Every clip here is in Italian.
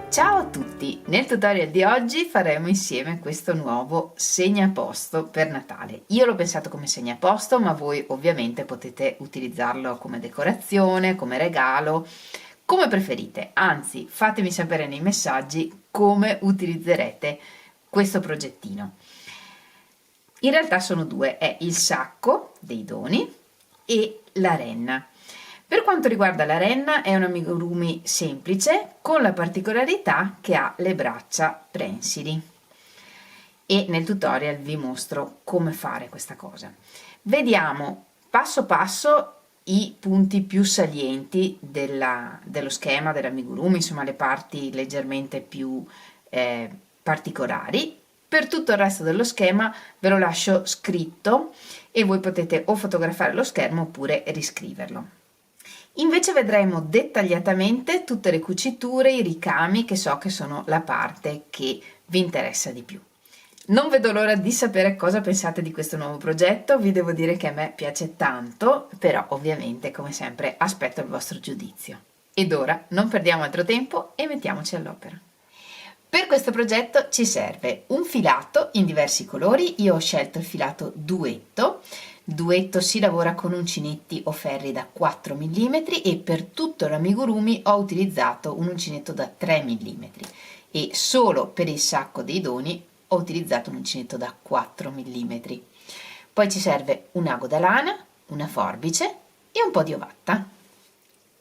Ciao a tutti! Nel tutorial di oggi faremo insieme questo nuovo segnaposto per Natale. Io l'ho pensato come segnaposto, ma voi ovviamente potete utilizzarlo come decorazione, come regalo, come preferite. Anzi, fatemi sapere nei messaggi come utilizzerete questo progettino. In realtà sono due, è il sacco dei doni e la renna. Per quanto riguarda la renna è un amigurumi semplice con la particolarità che ha le braccia prensili e nel tutorial vi mostro come fare questa cosa. Vediamo passo passo i punti più salienti dello schema dell'amigurumi, insomma le parti leggermente più particolari. Per tutto il resto dello schema ve lo lascio scritto e voi potete o fotografare lo schermo oppure riscriverlo. Invece vedremo dettagliatamente tutte le cuciture, i ricami, che so che sono la parte che vi interessa di più. Non vedo l'ora di sapere cosa pensate di questo nuovo progetto, vi devo dire che a me piace tanto, però ovviamente come sempre aspetto il vostro giudizio. Ed ora non perdiamo altro tempo e mettiamoci all'opera. Per questo progetto ci serve un filato in diversi colori, io ho scelto il filato duetto. Duetto si lavora con uncinetti o ferri da 4 mm e per tutto l'amigurumi ho utilizzato un uncinetto da 3 mm e solo per il sacco dei doni ho utilizzato un uncinetto da 4 mm. Poi ci serve un ago da lana, una forbice e un po' di ovatta.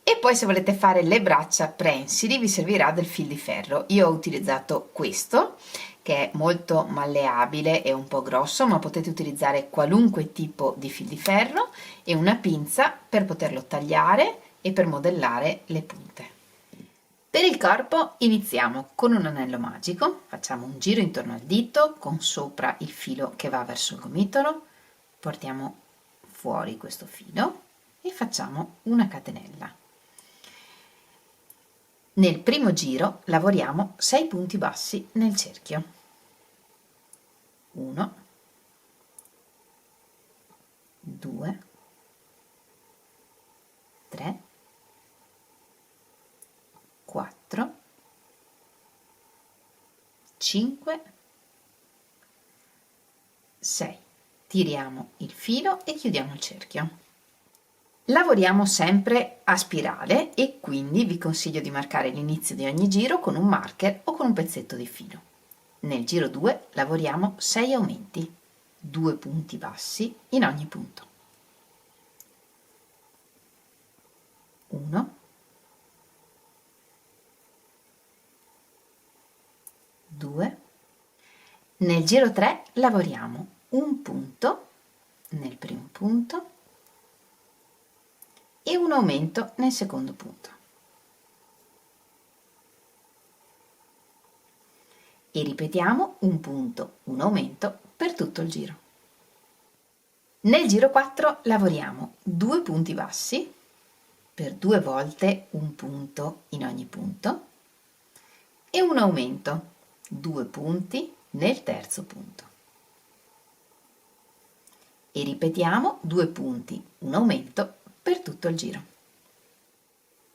E poi se volete fare le braccia prensili vi servirà del fil di ferro. Io ho utilizzato questo che è molto malleabile e un po' grosso, ma potete utilizzare qualunque tipo di fil di ferro e una pinza per poterlo tagliare e per modellare le punte. Per il corpo iniziamo con un anello magico, facciamo un giro intorno al dito con sopra il filo che va verso il gomitolo, portiamo fuori questo filo e facciamo una catenella. Nel primo giro lavoriamo 6 punti bassi nel cerchio. 1, 2, 3, 4, 5, 6. Tiriamo il filo e chiudiamo il cerchio. Lavoriamo sempre a spirale e quindi vi consiglio di marcare l'inizio di ogni giro con un marker o con un pezzetto di filo. Nel giro 2 lavoriamo 6 aumenti, 2 punti bassi in ogni punto. 1, 2. Nel giro 3 lavoriamo un punto nel primo punto e un aumento nel secondo punto. E ripetiamo un punto, un aumento per tutto il giro. Nel giro 4 lavoriamo 2 punti bassi per 2 volte un punto in ogni punto e un aumento, 2 punti nel terzo punto. E ripetiamo 2 punti, un aumento per tutto il giro.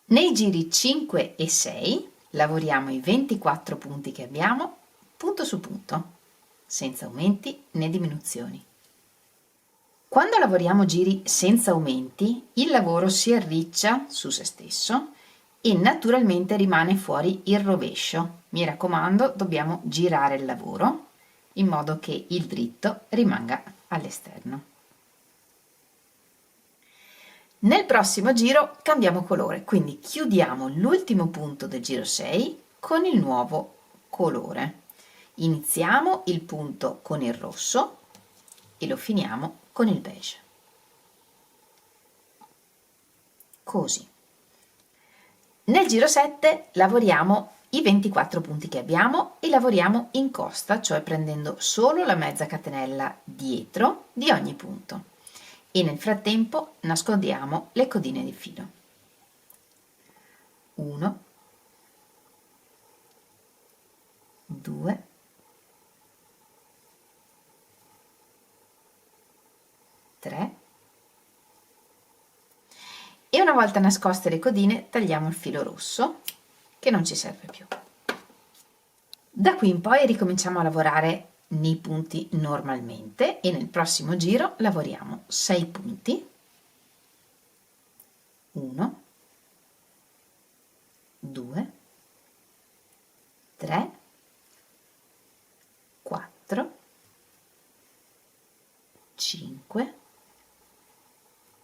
Nei giri 5 e 6 lavoriamo i 24 punti che abbiamo punto su punto, senza aumenti né diminuzioni. Quando lavoriamo giri senza aumenti, il lavoro si arriccia su se stesso e naturalmente rimane fuori il rovescio. Mi raccomando, dobbiamo girare il lavoro in modo che il dritto rimanga all'esterno. Nel prossimo giro cambiamo colore, quindi chiudiamo l'ultimo punto del giro 6 con il nuovo colore. Iniziamo il punto con il rosso e lo finiamo con il beige. Così. Nel giro 7 lavoriamo i 24 punti che abbiamo e lavoriamo in costa, cioè prendendo solo la mezza catenella dietro di ogni punto. E nel frattempo nascondiamo le codine di filo. 1, 2, 3 e una volta nascoste le codine tagliamo il filo rosso che non ci serve più. Da qui in poi ricominciamo a lavorare nei punti normalmente e nel prossimo giro lavoriamo 6 punti, 1, 2, 3, 4, 5,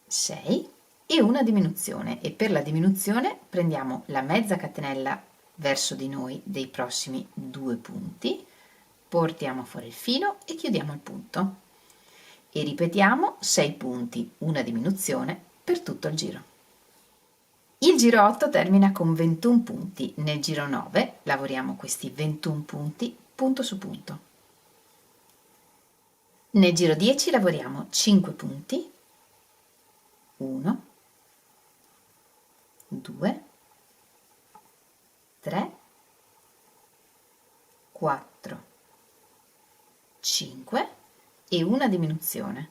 6 e una diminuzione, e per la diminuzione prendiamo la mezza catenella verso di noi dei prossimi 2 punti, portiamo fuori il filo e chiudiamo il punto e ripetiamo 6 punti, una diminuzione per tutto il giro. Il giro 8 termina con 21 punti, nel giro 9 lavoriamo questi 21 punti punto su punto. Nel giro 10 lavoriamo 5 punti, 1, 2, 3, 4, 5 e una diminuzione.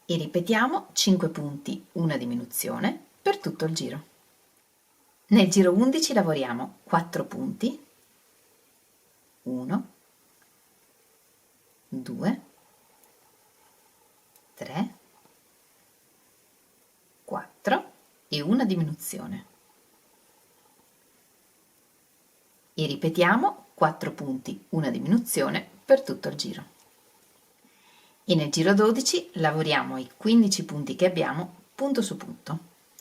E ripetiamo 5 punti, una diminuzione per tutto il giro. Nel giro 11 lavoriamo 4 punti, 1, 2, 3, 4 e una diminuzione. E ripetiamo 4 punti, una diminuzione per tutto il giro. E nel giro 12 lavoriamo i 15 punti che abbiamo punto su punto,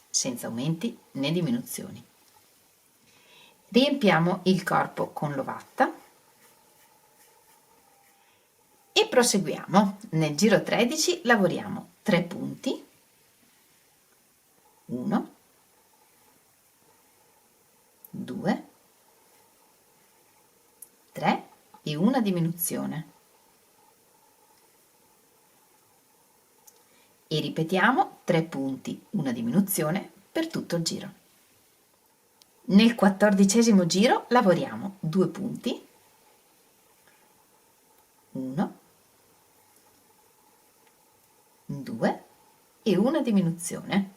senza aumenti né diminuzioni. Riempiamo il corpo con l'ovatta e proseguiamo. Nel giro 13 lavoriamo 3 punti, 1, 2, 3 e una diminuzione. E ripetiamo 3 punti, una diminuzione per tutto il giro. Nel 14° giro lavoriamo 2 punti, 1, 2 e una diminuzione.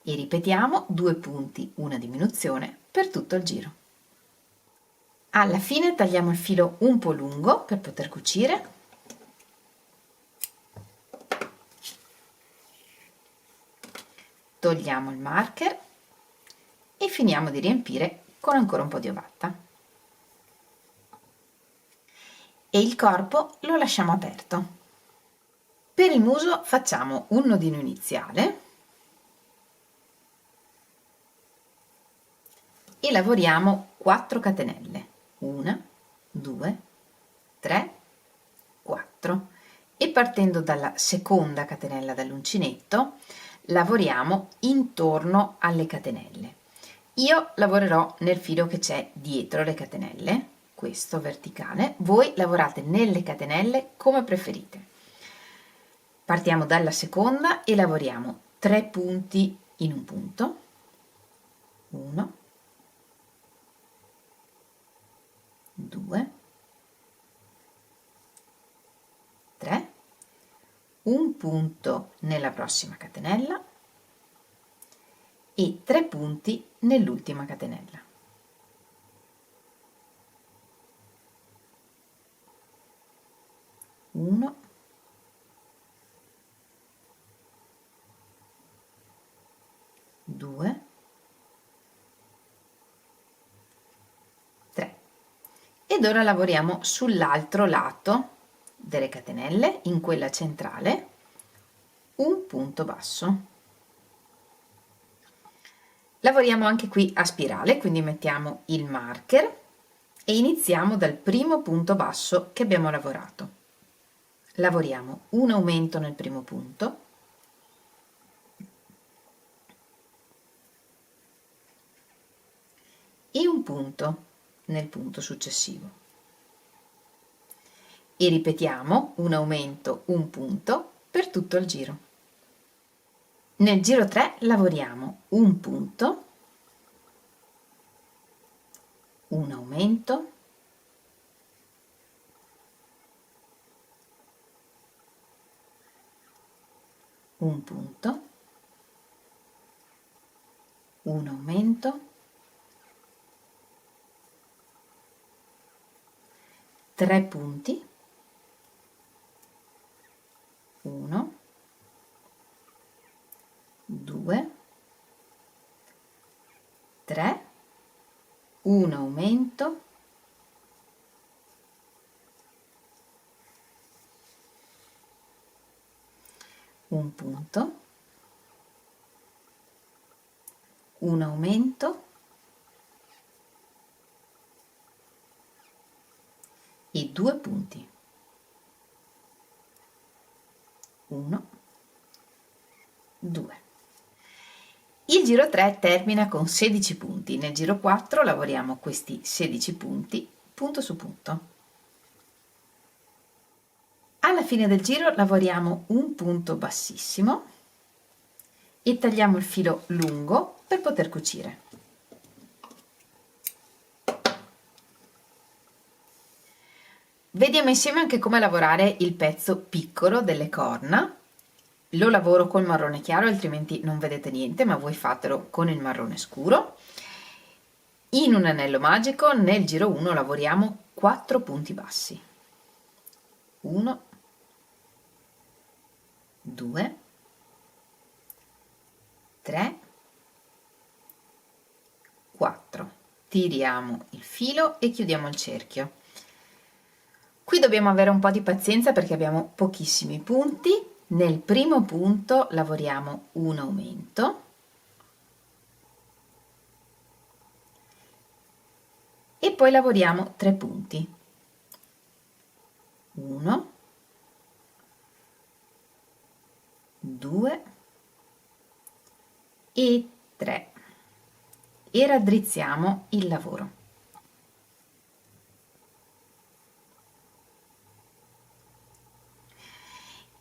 E ripetiamo 2 punti, una diminuzione per tutto il giro. Alla fine tagliamo il filo un po' lungo per poter cucire. Togliamo il marker e finiamo di riempire con ancora un po' di ovatta. E il corpo lo lasciamo aperto. Per il muso facciamo un nodino iniziale e lavoriamo 4 catenelle, 1, 2, 3, 4 e partendo dalla seconda catenella dall'uncinetto lavoriamo intorno alle catenelle. Io lavorerò nel filo che c'è dietro le catenelle, questo verticale, voi lavorate nelle catenelle come preferite. Partiamo dalla seconda e lavoriamo 3 punti in un punto, 1, 2, 3, un punto nella prossima catenella e 3 punti nell'ultima catenella. Uno, due, 3. Ed ora lavoriamo sull'altro lato delle catenelle, in quella centrale, un punto basso. Lavoriamo anche qui a spirale, quindi mettiamo il marker e iniziamo dal primo punto basso che abbiamo lavorato. Lavoriamo un aumento nel primo punto, e un punto nel punto successivo. E ripetiamo un aumento, un punto per tutto il giro. Nel giro 3 lavoriamo un punto, un aumento, un punto un aumento, 3 punti, 1, 2, 3, un aumento, un punto, un aumento e 2 punti, 1, 2. Il giro 3 termina con 16 punti, nel giro 4 lavoriamo questi 16 punti punto su punto. Alla fine del giro lavoriamo un punto bassissimo e tagliamo il filo lungo per poter cucire. Vediamo insieme anche come lavorare il pezzo piccolo delle corna. Lo lavoro col marrone chiaro, altrimenti non vedete niente, ma voi fatelo con il marrone scuro. In un anello magico, nel giro 1 lavoriamo 4 punti bassi. 1, 2, 3, 4. Tiriamo il filo e chiudiamo il cerchio. Qui dobbiamo avere un po' di pazienza perché abbiamo pochissimi punti. Nel primo punto lavoriamo un aumento e poi lavoriamo 3 punti. 1, 2 e 3 e raddrizziamo il lavoro.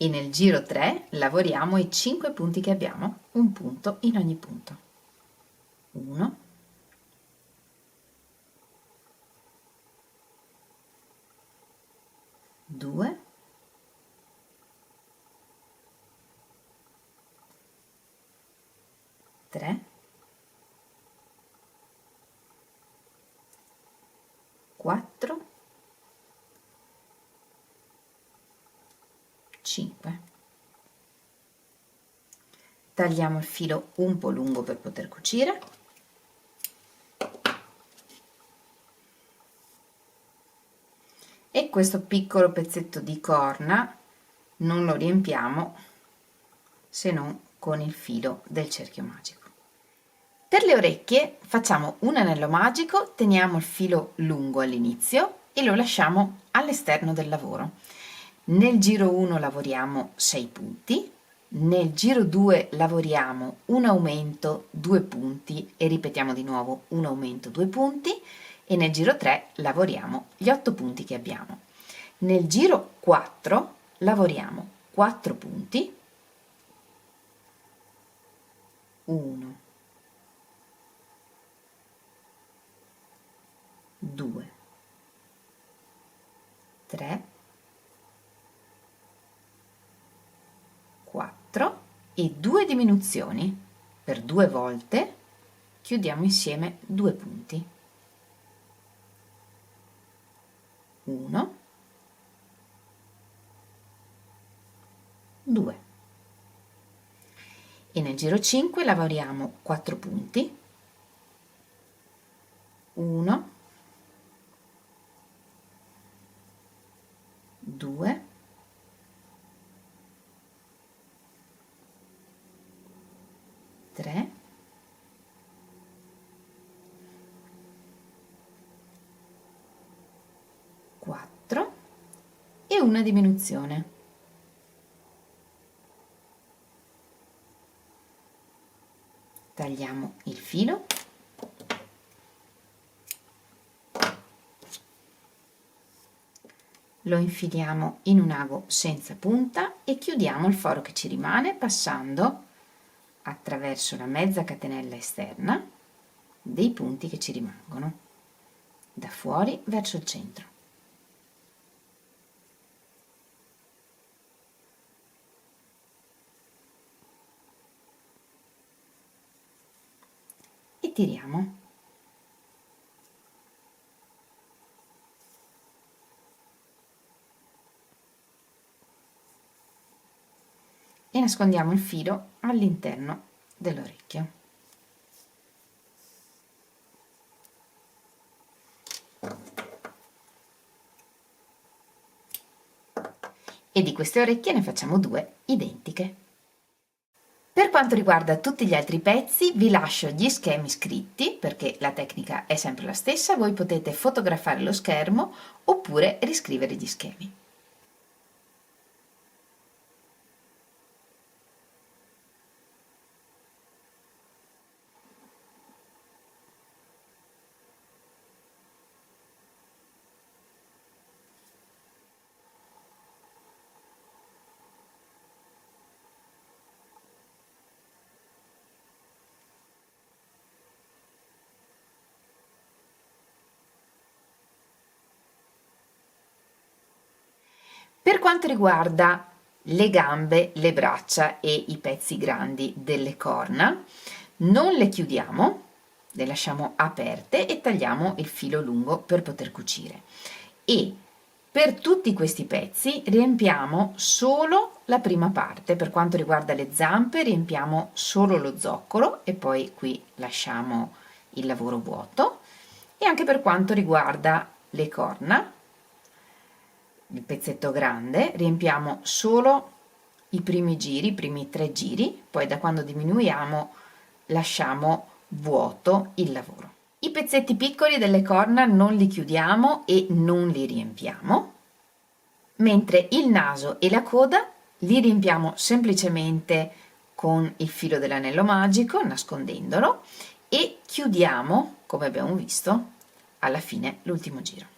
E nel giro 3 lavoriamo i 5 punti che abbiamo, un punto in ogni punto. 1, 2, 3, 4, 5. Tagliamo il filo un po' lungo per poter cucire. E questo piccolo pezzetto di corna non lo riempiamo se non con il filo del cerchio magico. Per le orecchie facciamo un anello magico, teniamo il filo lungo all'inizio e lo lasciamo all'esterno del lavoro. Nel giro 1 lavoriamo 6 punti, nel giro 2 lavoriamo un aumento, 2 punti e ripetiamo di nuovo un aumento, 2 punti e nel giro 3 lavoriamo gli 8 punti che abbiamo. Nel giro 4 lavoriamo 4 punti, 1, 2, 3, 4 e 2 diminuzioni. Per 2 volte chiudiamo insieme 2 punti. 1, 2. E nel giro 5 lavoriamo 4 punti. 1, 2, 3, 4 e una diminuzione. Tagliamo il filo lo infiliamo in un ago senza punta e chiudiamo il foro che ci rimane passando attraverso la mezza catenella esterna dei punti che ci rimangono da fuori verso il centro. e tiriamo. E nascondiamo il filo all'interno dell'orecchio. E di queste orecchie ne facciamo due identiche. Per quanto riguarda tutti gli altri pezzi, vi lascio gli schemi scritti, perché la tecnica è sempre la stessa, voi potete fotografare lo schermo oppure riscrivere gli schemi. Per quanto riguarda le gambe, le braccia e i pezzi grandi delle corna, non le chiudiamo, le lasciamo aperte e tagliamo il filo lungo per poter cucire. E per tutti questi pezzi riempiamo solo la prima parte. Per quanto riguarda le zampe riempiamo solo lo zoccolo e poi qui lasciamo il lavoro vuoto. E anche per quanto riguarda le corna, il pezzetto grande, riempiamo solo i primi giri, i primi 3 giri, poi da quando diminuiamo lasciamo vuoto il lavoro. I pezzetti piccoli delle corna non li chiudiamo e non li riempiamo, mentre il naso e la coda li riempiamo semplicemente con il filo dell'anello magico, nascondendolo, e chiudiamo, come abbiamo visto, alla fine l'ultimo giro.